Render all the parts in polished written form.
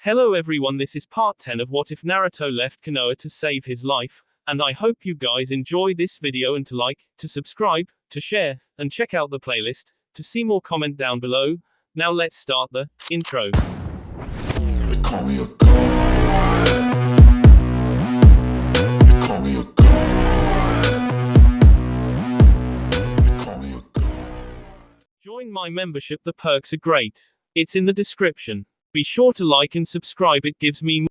Hello everyone, this is part 10 of What If Naruto Left Konoha to Save His Life, and I hope you guys enjoy this video and to like, to subscribe, to share, and check out the playlist, to see more comment down below. Now let's start the intro. They call me a god. They call me a god. They call me a god. Join my membership, the perks are great. It's in the description. Be sure to like and subscribe, it gives me more.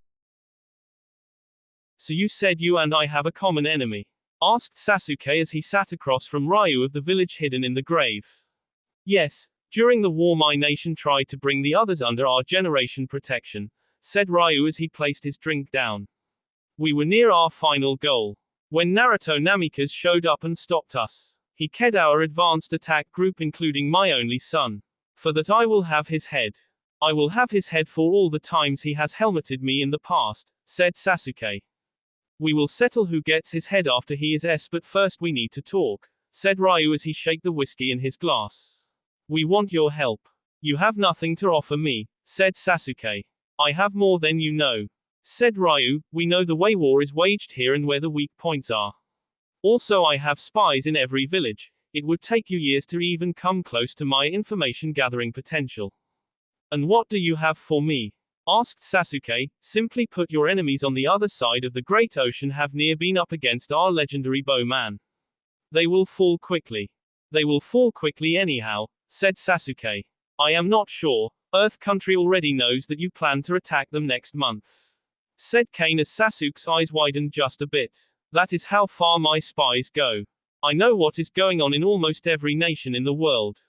So you said you and I have a common enemy? Asked Sasuke as he sat across from Ryu of the village hidden in the grave. Yes, during the war my nation tried to bring the others under our generation protection, said Ryu as he placed his drink down. We were near our final goal. When Naruto Namikaze showed up and stopped us. He killed our advanced attack group including my only son. For that I will have his head. I will have his head for all the times he has helmeted me in the past, said Sasuke. We will settle who gets his head after he is but first we need to talk, said Ryu as he shook the whiskey in his glass. We want your help. You have nothing to offer me, said Sasuke. I have more than you know, said Ryu. We know the way war is waged here and where the weak points are. Also I have spies in every village. It would take you years to even come close to my information gathering potential. And what do you have for me? Asked Sasuke. Simply put, your enemies on the other side of the great ocean have near been up against our legendary bowman. They will fall quickly. They will fall quickly anyhow, said Sasuke. I am not sure. Earth Country already knows that you plan to attack them next month, said Kane as Sasuke's eyes widened just a bit. That is how far my spies go. I know what is going on in almost every nation in the world.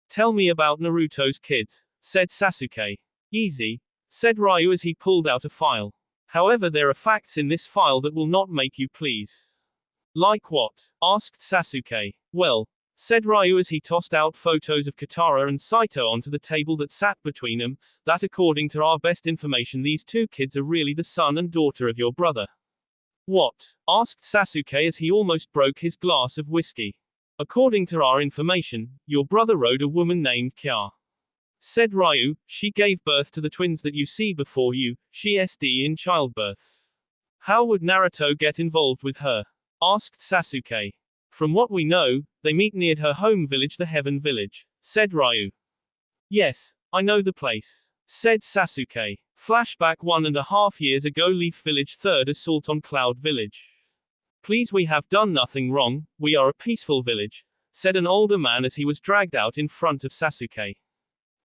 Tell me about Naruto's kids, said Sasuke. Easy, said Ryu as he pulled out a file. However, there are facts in this file that will not make you please. Like what? Asked Sasuke. Well, said Ryu as he tossed out photos of Katara and Saito onto the table that sat between them, that according to our best information these two kids are really the son and daughter of your brother. What? Asked Sasuke as he almost broke his glass of whiskey. According to our information, your brother rode a woman named Kya, said Ryu. She gave birth to the twins that you see before you, she SD in childbirth. How would Naruto get involved with her? Asked Sasuke. From what we know, they meet near her home village, the Heaven Village, said Ryu. Yes, I know the place, said Sasuke. Flashback 1.5 years ago, Leaf Village, third assault on Cloud Village. Please, we have done nothing wrong, we are a peaceful village, said an older man as he was dragged out in front of Sasuke.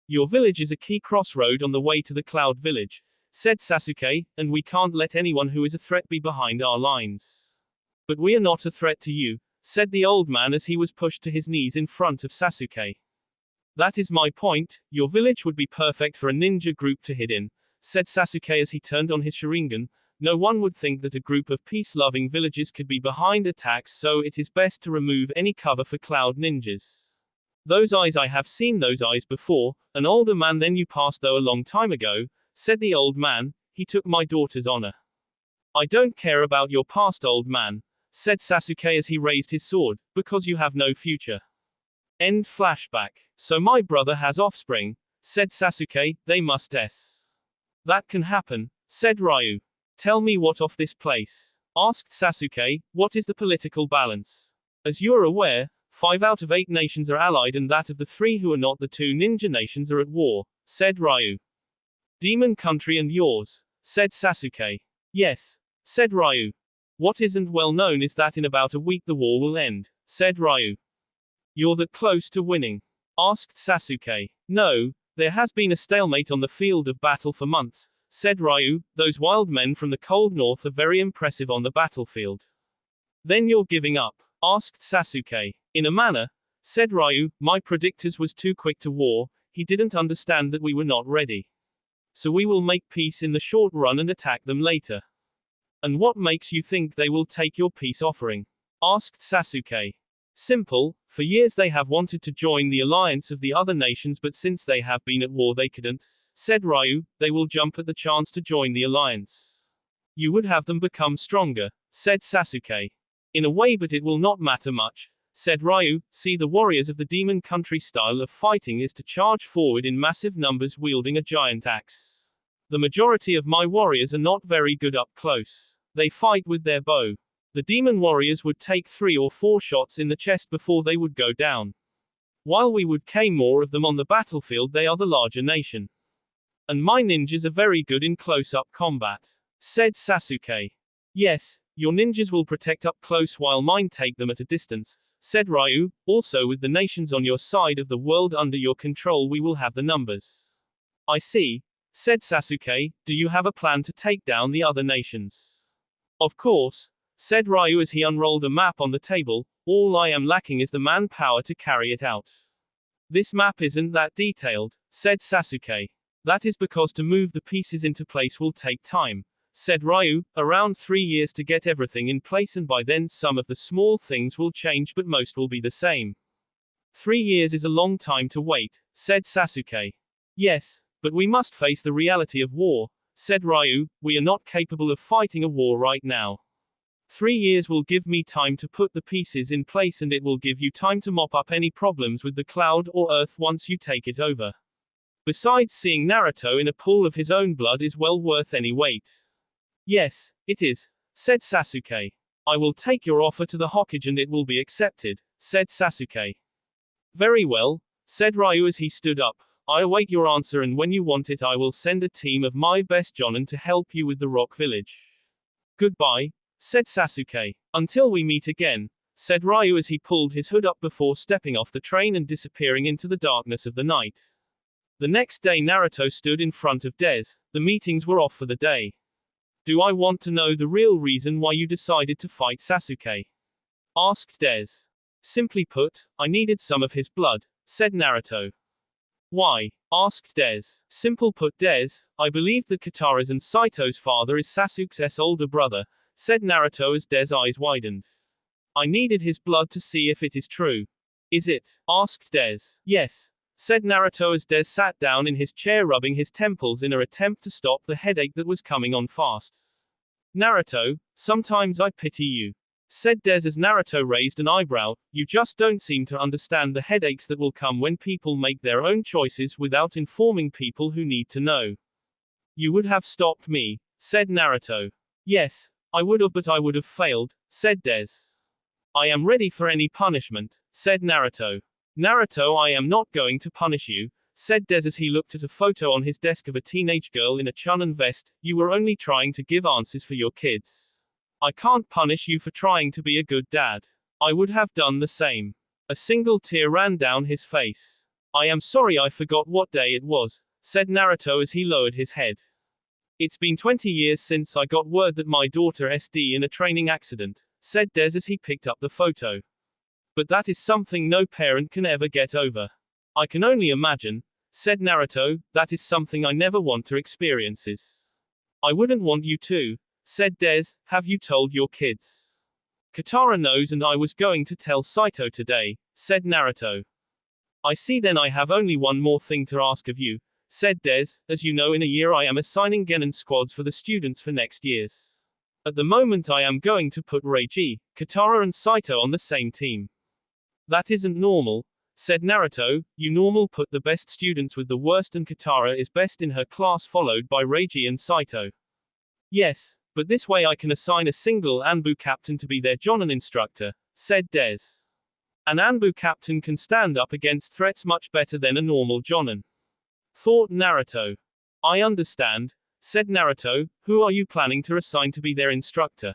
Your village is a key crossroad on the way to the Cloud Village, said Sasuke, and we can't let anyone who is a threat be behind our lines. But we are not a threat to you, said the old man as he was pushed to his knees in front of Sasuke. That is my point, your village would be perfect for a ninja group to hide in, said Sasuke as he turned on his Sharingan. No one would think that a group of peace-loving villages could be behind attacks, so it is best to remove any cover for Cloud Ninjas. Those eyes, I have seen those eyes before. An older man, then you passed though a long time ago, said the old man. He took my daughter's honor. I don't care about your past, old man, said Sasuke as he raised his sword, because you have no future. End flashback. So my brother has offspring, said Sasuke. They must That can happen, said Ryu. Tell me what of this place? Asked Sasuke. What is the political balance? As you are aware, 5 out of 8 nations are allied and that of the 3 who are not, the 2 ninja nations, are at war, said Ryu. Demon Country and yours, said Sasuke. Yes, said Ryu. What isn't well known is that in about a week the war will end, said Ryu. You're that close to winning? Asked Sasuke. No, there has been a stalemate on the field of battle for months, said Ryu. Those wild men from the cold north are very impressive on the battlefield. Then you're giving up? Asked Sasuke. In a manner, said Ryu. My predictors was too quick to war, he didn't understand that we were not ready. So we will make peace in the short run and attack them later. And what makes you think they will take your peace offering? Asked Sasuke. Simple, for years they have wanted to join the alliance of the other nations, but since they have been at war they couldn't, said Ryu. They will jump at the chance to join the alliance. You would have them become stronger, said Sasuke. In a way, but it will not matter much, said Ryu. See, the warriors of the Demon Country style of fighting is to charge forward in massive numbers wielding a giant axe. The majority of my warriors are not very good up close. They fight with their bow. The demon warriors would take 3 or 4 shots in the chest before they would go down. While we would kill more of them on the battlefield, they are the larger nation. And my ninjas are very good in close-up combat, said Sasuke. Yes, your ninjas will protect up close while mine take them at a distance, said Ryu. Also, with the nations on your side of the world under your control, we will have the numbers. I see, said Sasuke. Do you have a plan to take down the other nations? Of course, said Ryu as he unrolled a map on the table. All I am lacking is the manpower to carry it out. This map isn't that detailed, said Sasuke. That is because to move the pieces into place will take time, said Ryu. Around 3 years to get everything in place, and by then some of the small things will change but most will be the same. 3 years is a long time to wait, said Sasuke. Yes, but we must face the reality of war, said Ryu. We are not capable of fighting a war right now. 3 years will give me time to put the pieces in place, and it will give you time to mop up any problems with the cloud or earth once you take it over. Besides, seeing Naruto in a pool of his own blood is well worth any wait. Yes, it is, said Sasuke. I will take your offer to the Hokage and it will be accepted, said Sasuke. Very well, said Ryu as he stood up. I await your answer, and when you want it I will send a team of my best jonin to help you with the Rock Village. Goodbye, said Sasuke. Until we meet again, said Ryu as he pulled his hood up before stepping off the train and disappearing into the darkness of the night. The next day Naruto stood in front of Des. The meetings were off for the day. Do I want to know the real reason why you decided to fight Sasuke? Asked Des. Simply put, I needed some of his blood, said Naruto. Why? Asked Des. Simple put, Des, I believe that Katara's and Saito's father is Sasuke's older brother, said Naruto as Des' eyes widened. I needed his blood to see if it is true. Is it? Asked Des. Yes, said Naruto as Des sat down in his chair rubbing his temples in an attempt to stop the headache that was coming on fast. Naruto, sometimes I pity you, said Des as Naruto raised an eyebrow. You just don't seem to understand the headaches that will come when people make their own choices without informing people who need to know. You would have stopped me, said Naruto. Yes, I would have, but I would have failed, said Des. I am ready for any punishment, said Naruto. Naruto, I am not going to punish you, said Des as he looked at a photo on his desk of a teenage girl in a chunin vest. You were only trying to give answers for your kids. I can't punish you for trying to be a good dad. I would have done the same. A single tear ran down his face. I am sorry, I forgot what day it was, said Naruto as he lowered his head. It's been 20 years since I got word that my daughter SD in a training accident, said Des as he picked up the photo. But that is something no parent can ever get over. I can only imagine, said Naruto, that is something I never want to experience. I wouldn't want you to, said Des. Have you told your kids? Katara knows, and I was going to tell Saito today, said Naruto. I see, then I have only one more thing to ask of you, said Des. As you know, in a year I am assigning genin squads for the students for next year's. At the moment I am going to put Reiji, Katara and Saito on the same team. That isn't normal, said Naruto. You normal put the best students with the worst, and Katara is best in her class followed by Reiji and Saito. Yes, but this way I can assign a single Anbu captain to be their jonin instructor, said Des. An Anbu captain can stand up against threats much better than a normal jonin, thought Naruto. I understand, said Naruto. Who are you planning to assign to be their instructor?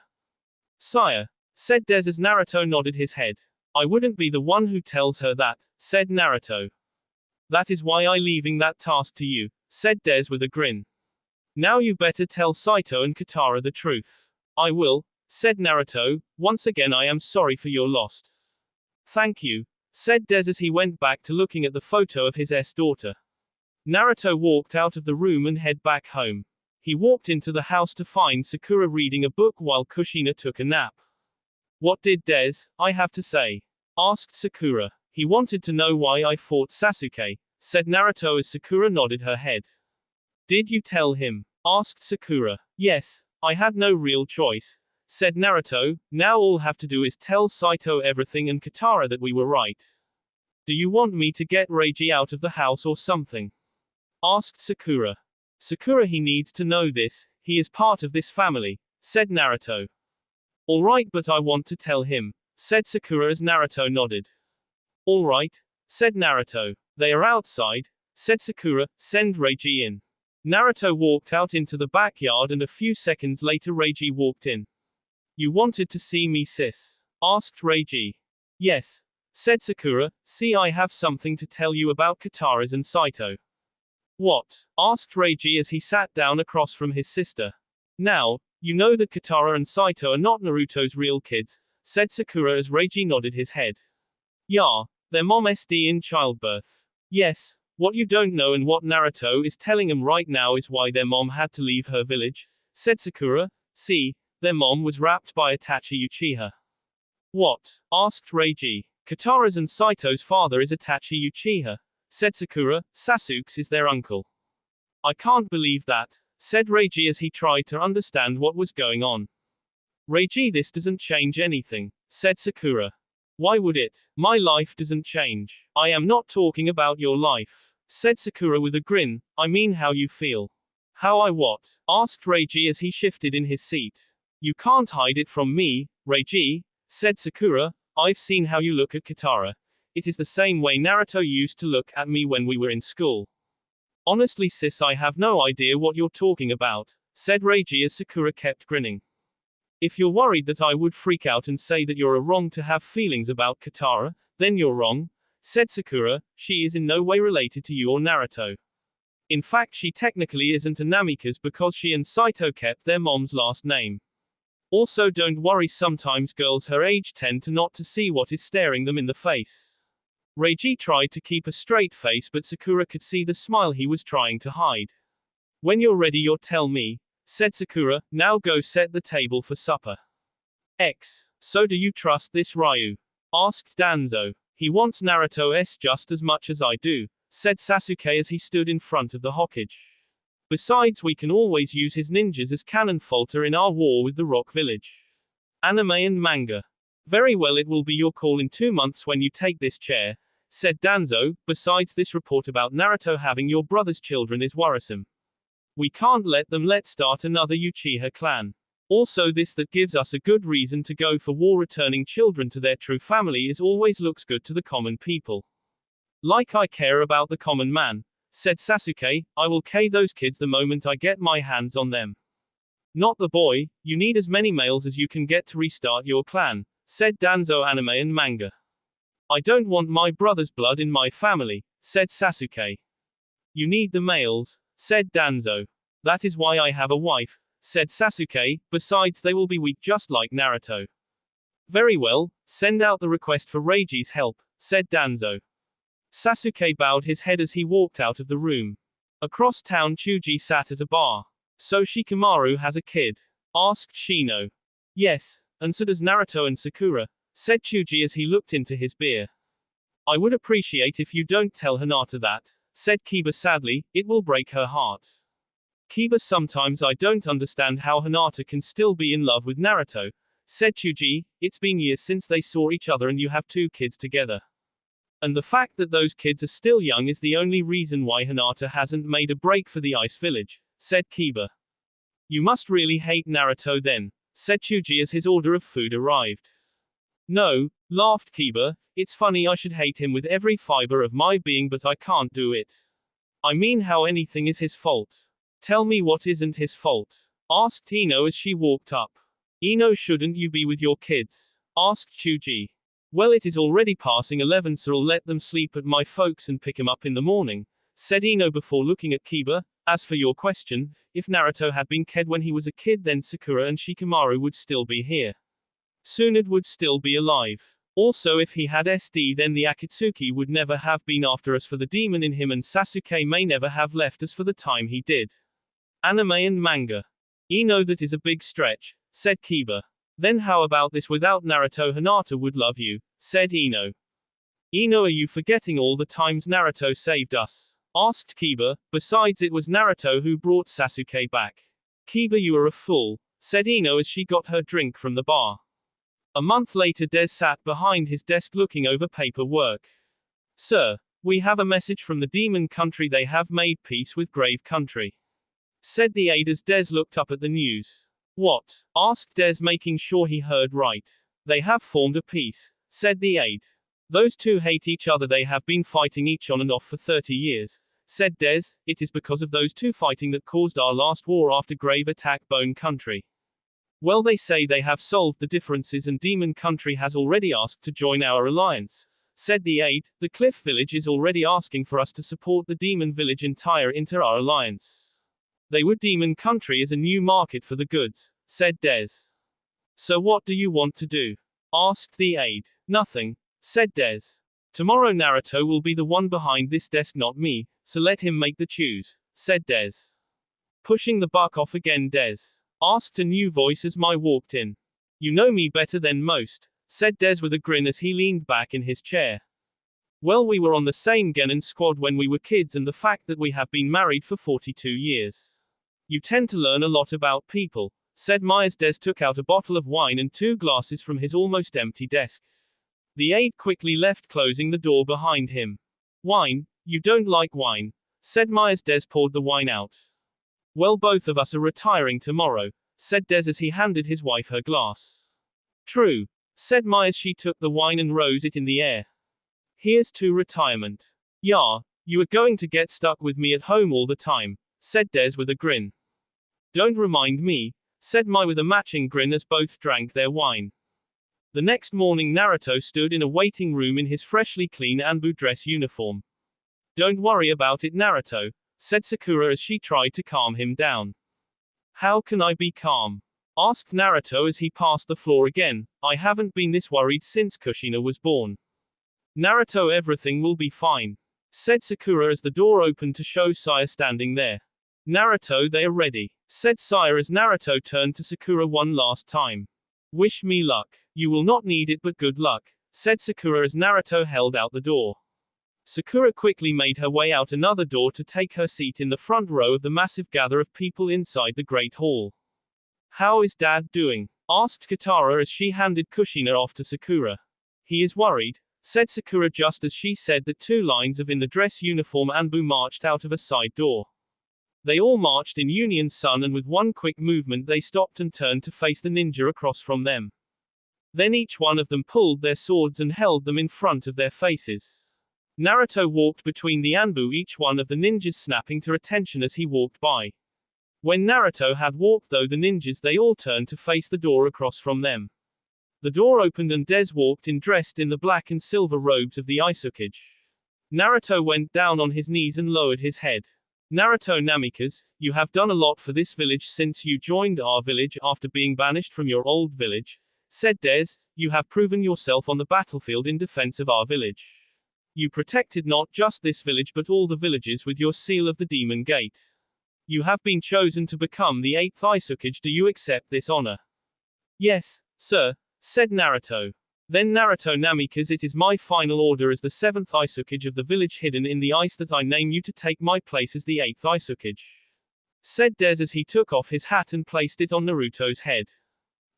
Sire, said Des as Naruto nodded his head. I wouldn't be the one who tells her that, said Naruto. That is why I leaving that task to you, said Des with a grin. Now you better tell Saito and Katara the truth. I will, said Naruto. Once again I am sorry for your loss. Thank you, said Des as he went back to looking at the photo of his daughter. Naruto walked out of the room and head back home. He walked into the house to find Sakura reading a book while Kushina took a nap. What did I have to say? Asked Sakura. He wanted to know why I fought Sasuke, said Naruto as Sakura nodded her head. Did you tell him? Asked Sakura. Yes, I had no real choice, said Naruto. Now all have to do is tell Saito everything and Katara that we were right. Do you want me to get Reiji out of the house or something? Asked Sakura. Sakura, he needs to know this, he is part of this family, said Naruto. Alright, but I want to tell him, said Sakura as Naruto nodded. Alright, said Naruto. They are outside, said Sakura, send Reiji in. Naruto walked out into the backyard and a few seconds later Reiji walked in. You wanted to see me, sis? Asked Reiji. Yes, said Sakura, see, I have something to tell you about Katara's and Saito. What? Asked Reiji as he sat down across from his sister. Now, you know that Katara and Saito are not Naruto's real kids, said Sakura as Reiji nodded his head. Yeah, their mom SD in childbirth. Yes, what you don't know and what Naruto is telling him right now is why their mom had to leave her village, said Sakura. See, their mom was raped by Itachi Uchiha. What? Asked Reiji. Katara's and Saito's father is Itachi Uchiha, said Sakura. Sasuke's is their uncle. I can't believe that, said Reiji as he tried to understand what was going on. Reiji, this doesn't change anything, said Sakura. Why would it? My life doesn't change. I am not talking about your life, said Sakura with a grin. I mean how you feel. How I what? Asked Reiji as he shifted in his seat. You can't hide it from me, Reiji, said Sakura. I've seen how you look at Katara. It is the same way Naruto used to look at me when we were in school. Honestly, sis, I have no idea what you're talking about, said Reiji as Sakura kept grinning. If you're worried that I would freak out and say that you're wrong to have feelings about Katara, then you're wrong, said Sakura. She is in no way related to you or Naruto. In fact, she technically isn't a Namikaze because she and Saito kept their mom's last name. Also, don't worry, sometimes girls her age tend to not to see what is staring them in the face. Reiji tried to keep a straight face, but Sakura could see the smile he was trying to hide. When you're ready, you'll tell me, said Sakura. Now go set the table for supper. So do you trust this Ryu? Asked Danzo. He wants Naruto just as much as I do, said Sasuke as he stood in front of the Hokage. Besides, we can always use his ninjas as cannon fodder in our war with the Rock Village. Anime and manga. Very well, it will be your call in 2 months when you take this chair, said Danzo. Besides, this report about Naruto having your brother's children is worrisome. We can't let them start another Uchiha clan. Also, this that gives us a good reason to go for war. Returning children to their true family is always looks good to the common people. Like I care about the common man, said Sasuke. I will kill those kids the moment I get my hands on them. Not the boy, you need as many males as you can get to restart your clan, said Danzo. Anime and manga. I don't want my brother's blood in my family, said Sasuke. You need the males, said Danzo. That is why I have a wife, said Sasuke. Besides, they will be weak just like Naruto. Very well, send out the request for Reiji's help, said Danzo. Sasuke bowed his head as he walked out of the room. Across town, Chuji sat at a bar. So Shikamaru has a kid? Asked Shino. Yes, and so does Naruto and Sakura, said Chuji as he looked into his beer. I would appreciate if you don't tell Hinata that, said Kiba sadly. It will break her heart. Kiba, sometimes I don't understand how Hinata can still be in love with Naruto, said Chuji. It's been years since they saw each other and you have 2 kids together. And the fact that those kids are still young is the only reason why Hinata hasn't made a break for the Ice Village, said Kiba. You must really hate Naruto then, said Chuji as his order of food arrived. No, laughed Kiba, it's funny, I should hate him with every fiber of my being, but I can't do it. I mean, how anything is his fault. Tell me what isn't his fault, asked Ino as she walked up. Ino, shouldn't you be with your kids? Asked Chuji. Well, it is already passing 11, so I'll let them sleep at my folks and pick 'em up in the morning, said Ino before looking at Kiba. As for your question, if Naruto had been killed when he was a kid, then Sakura and Shikamaru would still be here. Tsunade would still be alive. Also, if he had SD, then the Akatsuki would never have been after us for the demon in him, and Sasuke may never have left us for the time he did. Anime and manga. Ino, that is a big stretch, said Kiba. Then how about this? Without Naruto, Hinata would love you, said Ino. Ino, are you forgetting all the times Naruto saved us? Asked Kiba. Besides, it was Naruto who brought Sasuke back. Kiba, you are a fool, said Ino as she got her drink from the bar. A month later, Des sat behind his desk looking over paperwork. Sir, we have a message from the demon country. They have made peace with Grave Country. said the aide as Des looked up at the news. What? Asked Des, making sure he heard right. They have formed a peace, said the aide. Those two hate each other. They have been fighting each on and off for 30 years, said Des. It is because of those two fighting that caused our last war after Grave attack Bone Country. Well, they say they have solved the differences and Demon Country has already asked to join our alliance, said the aide. The Cliff Village is already asking for us to support the Demon Village entire into our alliance. They would Demon Country as a new market for the goods, said Des. So what do you want to do? Asked the aide. Nothing, said Des. Tomorrow Naruto will be the one behind this desk, not me, so let him make the choose, said Des. Pushing the buck off again, Des asked a new voice as Mai walked in. You know me better than most, said Des with a grin as he leaned back in his chair. Well, we were on the same Genin squad when we were kids, and the fact that we have been married for 42 years. You tend to learn a lot about people, said Mai as Des took out a bottle of wine and 2 glasses from his almost empty desk. The aide quickly left, closing the door behind him. Wine? You don't like wine, said Mai as Des poured the wine out. Well, both of us are retiring tomorrow, said Des as he handed his wife her glass. True, said Mai as she took the wine and rose it in the air. Here's to retirement. Yeah, you are going to get stuck with me at home all the time, said Des with a grin. Don't remind me, said Mai with a matching grin as both drank their wine. The next morning Naruto stood in a waiting room in his freshly clean Anbu dress uniform. Don't worry about it, Naruto, said Sakura as she tried to calm him down. How can I be calm? Asked Naruto as he passed the floor again. I haven't been this worried since Kushina was born. Naruto, everything will be fine, said Sakura as the door opened to show Saya standing there. Naruto, they are ready, said Saya as Naruto turned to Sakura one last time. Wish me luck. You will not need it, but good luck, said Sakura as Naruto held out the door. Sakura quickly made her way out another door to take her seat in the front row of the massive gather of people inside the Great Hall. How is Dad doing? Asked Katara as she handed Kushina off to Sakura. He is worried, said Sakura just as she said that 2 lines of in the dress uniform Anbu marched out of a side door. They all marched in Union Sun, and with one quick movement they stopped and turned to face the ninja across from them. Then each one of them pulled their swords and held them in front of their faces. Naruto walked between the Anbu, each one of the ninjas snapping to attention as he walked by. When Naruto had walked though the ninjas, they all turned to face the door across from them. The door opened and Des walked in, dressed in the black and silver robes of the Aisukage. Naruto went down on his knees and lowered his head. Naruto Namikaze, you have done a lot for this village since you joined our village after being banished from your old village, said Des. You have proven yourself on the battlefield in defense of our village. You protected not just this village but all the villages with your seal of the Demon Gate. You have been chosen to become the 8th Aisukage. Do you accept this honor? Yes, sir, said Naruto. Then Naruto Namikaze, it is my final order as the 7th Aisukage of the village hidden in the ice that I name you to take my place as the 8th Aisukage, said Des as he took off his hat and placed it on Naruto's head.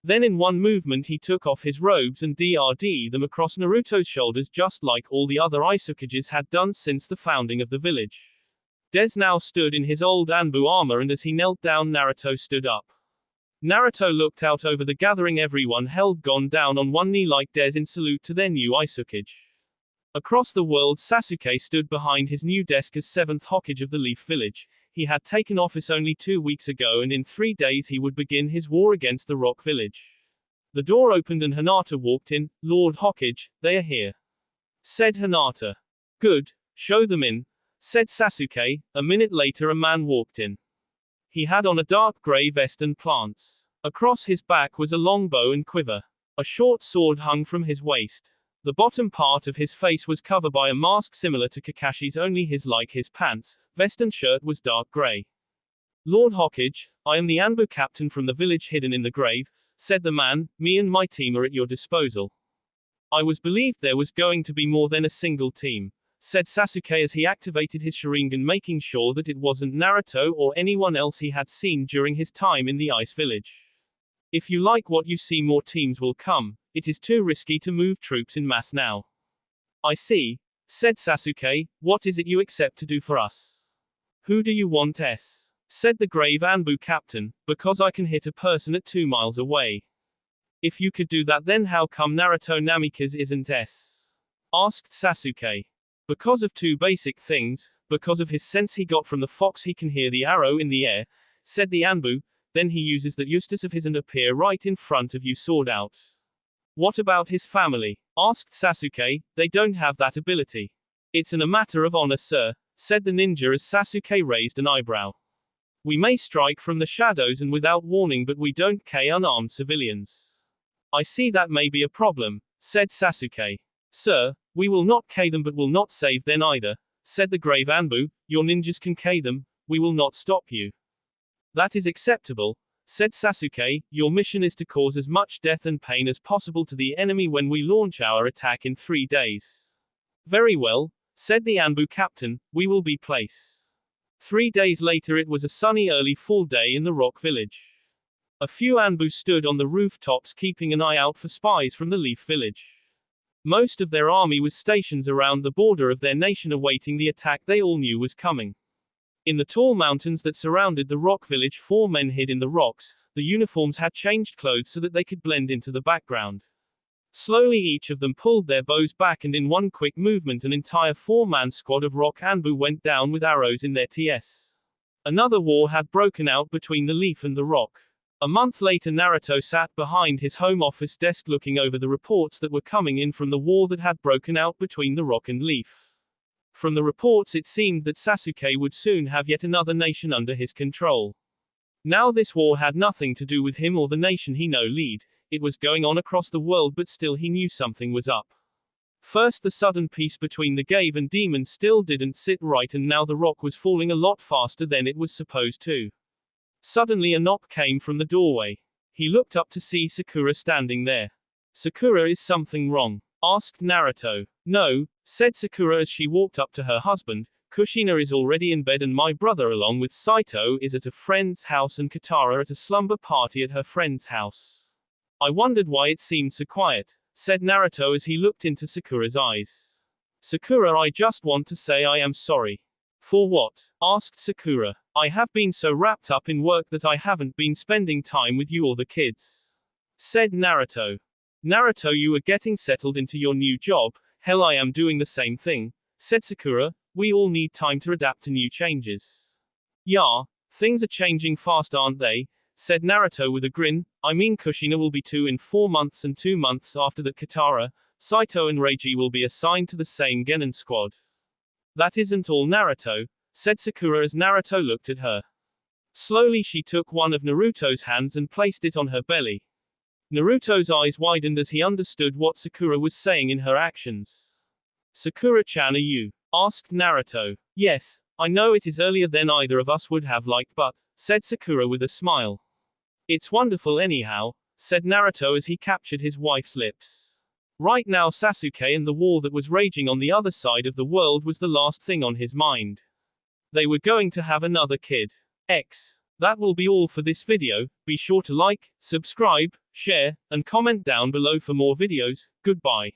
Then in one movement he took off his robes and drd them across Naruto's shoulders, just like all the other Aisukages had done since the founding of the village. Des now stood in his old Anbu armor, and as he knelt down Naruto stood up. Naruto looked out over the gathering. Everyone held gone down on one knee like Des in salute to their new Aisukage. Across the world Sasuke stood behind his new desk as 7th Hokage of the Leaf Village. He had taken office only 2 weeks ago, and in 3 days he would begin his war against the Rock Village. The door opened and Hinata walked in. Lord Hokage, they are here, said Hinata. Good, show them in, said Sasuke. A minute later a man walked in. He had on a dark gray vest and plants. Across his back was a long bow and quiver. A short sword hung from his waist. The bottom part of his face was covered by a mask similar to Kakashi's, only his, like his pants, vest and shirt, was dark gray. Lord Hokage, I am the Anbu captain from the village hidden in the grave, said the man. Me and my team are at your disposal. I was believed there was going to be more than a single team, said Sasuke as he activated his Sharingan, making sure that it wasn't Naruto or anyone else he had seen during his time in the Ice Village. If you like what you see, more teams will come. It is too risky to move troops in mass now. I see, said Sasuke. What is it you accept to do for us? Who do you want? said the grave Anbu captain, because I can hit a person at 2 miles away. If you could do that, then how come Naruto Namikaze isn't S? Asked Sasuke. Because of 2 basic things, because of his sense he got from the fox he can hear the arrow in the air, said the Anbu, then he uses that Eustace of his and appear right in front of you sword out. What about his family? Asked Sasuke, they don't have that ability. It's a matter of honor, sir, said the ninja as Sasuke raised an eyebrow. We may strike from the shadows and without warning, but we don't kill unarmed civilians. I see that may be a problem, said Sasuke. Sir, we will not kill them but will not save them either, said the grave Anbu, your ninjas can kill them, we will not stop you. That is acceptable, said Sasuke, your mission is to cause as much death and pain as possible to the enemy when we launch our attack in 3 days. Very well, said the Anbu captain, we will be place. 3 days later it was a sunny early fall day in the rock village. A few Anbu stood on the rooftops keeping an eye out for spies from the Leaf village. Most of their army was stationed around the border of their nation awaiting the attack they all knew was coming. In the tall mountains that surrounded the rock village 4 men hid in the rocks, the uniforms had changed clothes so that they could blend into the background. Slowly each of them pulled their bows back and in one quick movement an entire 4-man squad of rock Anbu went down with arrows in their TS. Another war had broken out between the Leaf and the rock. A month later Naruto sat behind his home office desk looking over the reports that were coming in from the war that had broken out between the rock and Leaf. From the reports it seemed that Sasuke would soon have yet another nation under his control. Now this war had nothing to do with him or the nation he no lead, it was going on across the world but still he knew something was up. First the sudden peace between the Gave and Demon still didn't sit right and now the rock was falling a lot faster than it was supposed to. Suddenly a knock came from the doorway. He looked up to see Sakura standing there. Sakura, is something wrong? Asked Naruto. No, said Sakura as she walked up to her husband. Kushina is already in bed and my brother along with Saito is at a friend's house and Katara at a slumber party at her friend's house. I wondered why it seemed so quiet, said Naruto as he looked into Sakura's eyes. Sakura, I just want to say I am sorry. For what? Asked Sakura. I have been so wrapped up in work that I haven't been spending time with you or the kids. Said Naruto. Naruto, you are getting settled into your new job, hell I am doing the same thing, said Sakura, we all need time to adapt to new changes. Yeah, things are changing fast aren't they, said Naruto with a grin, I mean Kushina will be 2 in 4 months and 2 months after that Katara, Saito and Reiji will be assigned to the same Genin squad. That isn't all Naruto, said Sakura as Naruto looked at her. Slowly she took one of Naruto's hands and placed it on her belly. Naruto's eyes widened as he understood what Sakura was saying in her actions. Sakura-chan, are you? Asked Naruto. Yes, I know it is earlier than either of us would have liked but, said Sakura with a smile. It's wonderful anyhow, said Naruto as he captured his wife's lips. Right now Sasuke and the war that was raging on the other side of the world was the last thing on his mind. They were going to have another kid. That will be all for this video, be sure to like, subscribe, share, and comment down below for more videos, goodbye.